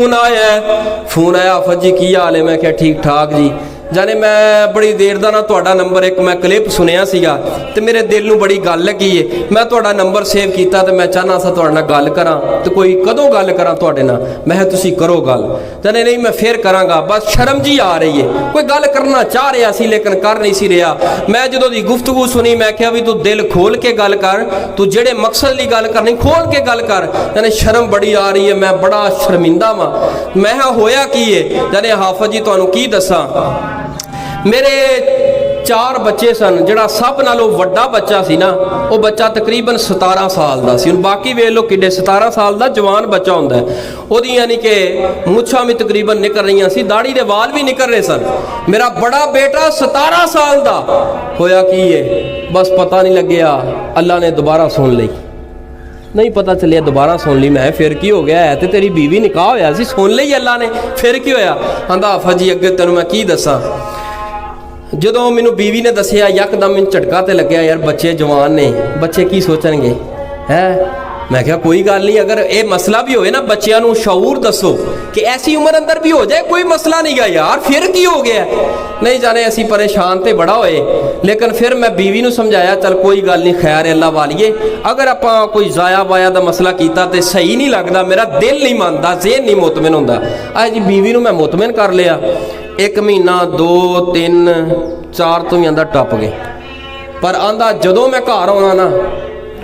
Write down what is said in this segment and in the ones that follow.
Phone आया आफत जी की हाल है। मैं क्या ठीक ठाक जी। जाने मैं बड़ी देर का ना तुहाडा नंबर एक मैं क्लिप सुनिया सीगा ते मेरे दिल नूं बड़ी गल लगी है। मैं तुहाडा नंबर सेव किया तो मैं चाहना सा तुहाडे नाल गल करा तो कोई कदों गल करा तुहाडे नाल। मैं किहा तुसीं करो गल। जाने नहीं मैं फिर करांगा, बस शर्म जी आ रही है। कोई गल करना चाह रहा सी लेकिन कर नहीं सी रहा। मैं जदों दी गुफ्तगू सुनी मैं क्या भी तू दिल खोल के गल कर, तू जेड़े मकसद की गल करनी खोल के गल कर। जाने शर्म बड़ी आ रही है, मैं बड़ा शर्मिंदा वां। मैं होया की है जाने हाफिज जी तुहानूं की दसां। मेरे 4 बच्चे सन, जिहड़ा सब नालों वड्डा बच्चा सी ना वो बच्चा तकरीबन 17 साल का सी। बाकी वेख लो किड्डे 17 साल का जवान बच्चा होंदा है। ओहदी यानी कि मुछां भी तकरीबन निकल रही सी, दाढ़ी दे वाल भी निकल रहे सन। मेरा बड़ा बेटा 17 साल का होया की है बस पता नहीं लग्या। अल्लाह ने दोबारा सुन ली, नहीं पता चलिया दोबारा सुन ली। मैं फिर की हो गया है तो तेरी बीवी निकाह होया सी, सुन ली अल्लाह ने, फिर की होया। आंदा आफत जी अगे तेनों मैं की दसां। जदों मैनू बीवी ने दसिया यकदम मैनू झटका तो लग्या यार बच्चे जवान ने, बच्चे की सोचणगे है। मैं क्या कोई गल नहीं, अगर ये मसला भी होए ना बच्चों को शऊर दसो कि ऐसी उम्र अंदर भी हो जाए कोई मसला नहीं गा यार, फिर की हो गया। नहीं जाने असी परेशान तो बड़ा होए, लेकिन फिर मैं बीवी को समझाया चल कोई गल नहीं खैर अल्लाह वालीए। अगर आप कोई जाया वाया का मसला किया तो सही नहीं लगता, मेरा दिल नहीं मानता, ज़हन नहीं मुतमिन होंदा। अज बीवी को मैं मुतमिन कर लिया। 1 महीना 2 3 4 तो भी आंदा टप गए। पर आंदा जदों मैं घर आना ना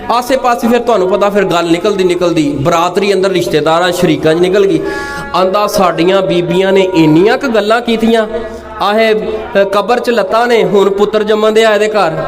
आसे पासे फिर तुहानूं पता फिर गल निकलदी बरादरी अंदर रिश्तेदार शरीकां च निकल गई। आंदा साडियां बीबियां ने इन्नियां क गल्लां कीतियां, आहे कबर च लत्तां ने हुण पुत्तर जम्मन दे आए दे घर,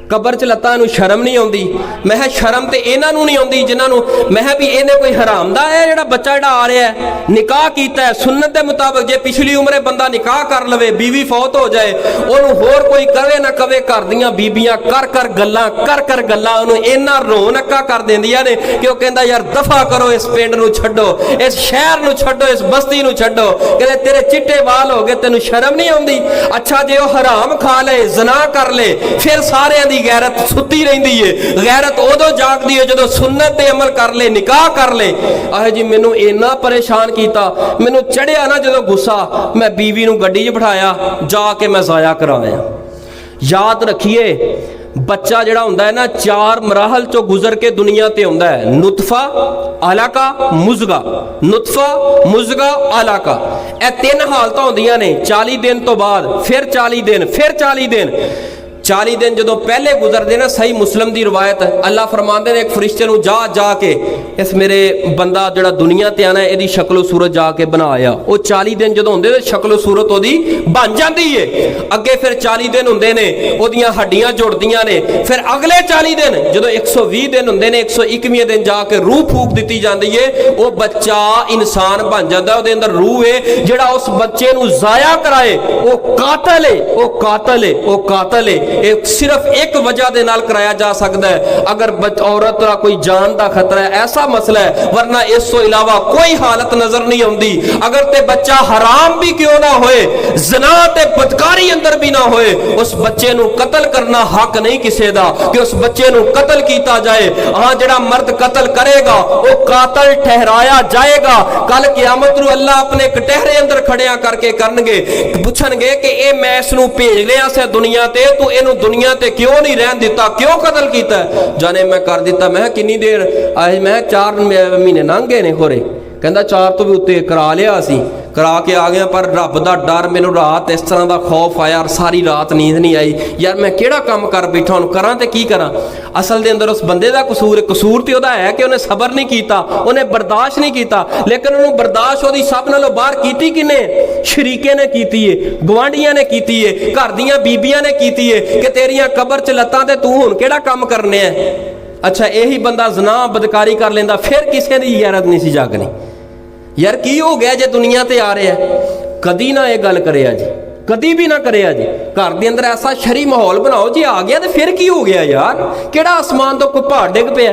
कबर च लत्तां नूं शर्म नहीं आउंदी। मैं शर्म तो इन्हां नूं नहीं आउंदी जिन्हां मैं भी इन्हें कोई हराम दा है जिहड़ा बच्चा जिहड़ा आ रहा है निकाह कीता है सुन्नत के मुताबिक। जे पिछली उम्रे बंदा निकाह कर लवे बीवी फौत हो जाए उन्होंने होर कोई कवे ना कवे घर दियां बीबियां कर कर गल्लां उन्होंने इन्ना रोन अक्का कर देंदियां ने कि वह कहंदा यार दफा करो इस पिंड नूं छड्डो, इस शहर नूं छड्डो, इस बस्ती नूं छड्डो। कहते तेरे चिट्टे वाल हो गए तेनों शर्म नहीं आउंदी। अच्छा जे वह हराम खा ले ज़ना कर ले फिर सारे दी गैरत सुती रहिंदी है। गैरत उदों जागदी है जदों सुन्नत ते अमल कर ले, निकाह कर ले। आह जी मैनू इन्ना परेशान किया, मैनू चढ़िया ना जदों गुस्सा, मैं बीवी नूं गड्डी च बिठाया जाके मैं ज़ाया कराया। याद रखिए बच्चा जिहड़ा हुंदा है ना 4 मराहल चो गुजर के दुनिया ते हुंदा है। नुतफा अलका मुज़गा, नुतफा मुज़गा अलका, ये 3 हालतां हुंदियां ने। 40 दिन तो बाद फिर 40 दिन फिर 40 दिन। 40 दिन जो पहले गुजरते ना, सही मुस्लिम की रवायत अल्लाह फरमाते हैं एक फरिश्ते नूं जा के इस मेरे बंदा जिहड़ा दुनिया ते आना इहदी शक्लो सूरत जाके बनाया। वो 40 दिन जो होंदे ते शक्लो सूरत ओदी बन जाती है। अगे फिर 40 दिन होंदे ने ओदियां हड्डियां जुड़दियां ने। फिर अगले 40 दिन जो 120 दिन होंदे ने 121वें दिन जाके रूह फूक दी जाती है। वो बच्चा इंसान बन जाता, उसदे अंदर रूह है। जिहड़ा उस बच्चे नूं ज़ाया कराए वो कातल है, वो कातल है, वो कातल है। एक सिर्फ एक वजह दे नाल कराया जा सकता है, अगर औरत का कोई जान का खतरा है, ऐसा मसला है। वरना इस तो इलावा कोई हालत नजर नहीं आती। अगर ते बच्चा हराम भी क्यों ना होए, ज़ना ते बदकारी अंदर भी ना होए, उस बच्चे नूं कतल करना हक नहीं किसी दा कि उस बच्चे नूं कतल किया जाए। हाँ जिहड़ा मर्द कतल करेगा वो कातल ठहराया जाएगा। कल क़यामत नूं अल्लाह अपने कटहरे अंदर खड़िया करके करनगे, पुछणगे कि ए मैं इस नूं भेज लिया से दुनिया ते, तू इहनूं दुनिया ते क्यों नहीं रहन दिता, क्यों कतल किया? जाने मैं कर दिता। मैं किन्नी देर आए, मैं 4 महीने लंघ गए ने होरे। कहंदा 4 तो भी उत्ते करा लिया सी, करा के आ गया। पर रब दा डर मैनू रात इस तरह का खौफ आया, सारी रात नींद नहीं आई। यार मैं केड़ा काम कर बैठा हूँ, करा तो की करा। असल दे अंदर उस बंदे का कसूर तो उहदा है कि उन्हें सबर नहीं किया, उन्हें बर्दाश्त नहीं किया। लेकिन उन्होंने बर्दाश्त उहदी सब नालों बाहर कीती किने? शरीके ने कीती है, गवांढियां ने कीती है, घर दियां बीबियां ने कीती है कि तेरियां कबर च लत्तां ते तू हुण केड़ा काम करने है। अच्छा यही बंदा ज़ना बदकारी कर लेंदा फिर किसी की गैरत नहीं सी जागनी। यार की हो गया जे दुनिया ते आ रहा है? कदी ना ये गल करे जी, कदी भी ना करे जी। घर के अंदर ऐसा शरी माहौल बनाओ जी, आ गया तो फिर की हो गया यार? केड़ा आसमान तो कोई पहाड़ डिग पे?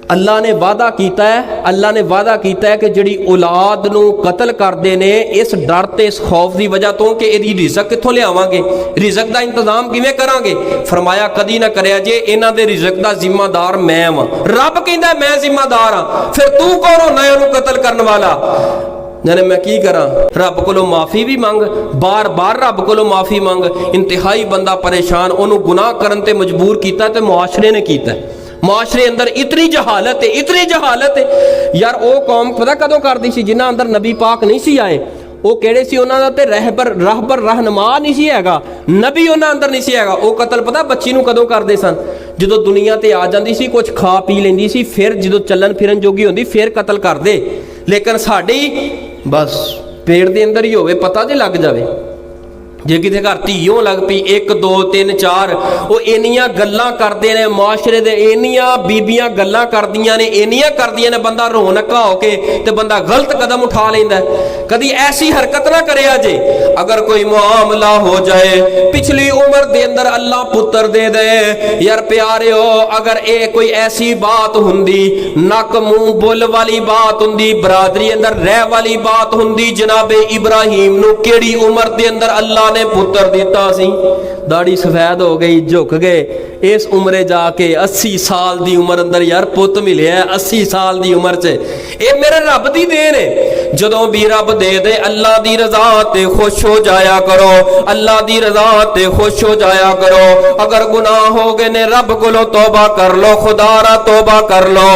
अल्लाह ने वादा कीता है, अल्लाह ने वादा कीता है कि जिहड़ी औलाद नूं कतल करदे ने इस डर ते इस खौफ की वजह तो कि इहदी रिज़क कित्थों लियावांगे, रिज़क दा इंतजाम किवें करांगे। फरमाया कदी ना करिया जे, इन्हां दे रिज़क दा जिम्मेदार मैं वां। रब कहंदा मैं जिम्मेदार हां, फिर तू कौन होना इहनूं कतल करन वाला। जाने मैं की करा, रब कोलों माफ़ी भी मंग, बार बार रब कोलों माफ़ी मंग। इंतहाई बंदा परेशान, उन्होंने गुनाह करन ते मजबूर कीता ते मुआशरे ने कीता। मुआशरे अंदर इतनी जहालत है, इतनी जहालत है यार। वो कौम पता कदों करती सी जिन्हां अंदर नबी पाक नहीं सी आए, वो किहड़े सी, उन्हां दा ते रहबर रहनुमा नहीं सी हैगा, नबी उन्हां अंदर नहीं सी हैगा। वो कतल पता बच्ची नूं कदों करदे सन, जदों दुनिया ते आ जांदी सी, कुछ खा पी लैंदी सी, फिर जदों चलन फिरन जोगी होंदी फिर कतल करदे। लेकिन साडी बस पेट दे अंदर ही होवे, पता जे लग जावे। जे किसी घर धीओ लग पई 1 2 3 4, वो इन्नियां गल्लां करदे ने मुआशरे दे, इन्नियां बीबियां गल्लां करदियां ने, इन्नियां करदियां ने, बंदा रोनका होके ते बंदा गलत कदम उठा लैंदा। कदी ऐसी हरकत ना करे जे, अगर कोई मामला हो जाए पिछली उम्र दे अंदर अल्लाह पुत्र दे दे यार प्यारिओ, अगर ये कोई ऐसी बात हुंदी, नक मुंह बुल वाली बात हुंदी, बरादरी अंदर रह वाली बात हुंदी, जनाबे इब्राहिम नूं केड़ी उम्र दे अंदर अल्लाह ने पुत्र दिता सी, दाढ़ी सफेद हो गई, झुक गए, इस उम्रे जाके 80 साल दी उम्र अंदर यार पुत मिले है। 80 साल दी उम्र च ये मेरे रब दी देन है। जदों भी रब दे दे अल्लाह दी रजा ते खुश हो जाया करो, अल्लाह दी रजा ते खुश हो जाया करो। अगर गुनाह हो गए ने रब कोलों तौबा कर लो, खुदा रा तौबा कर लो।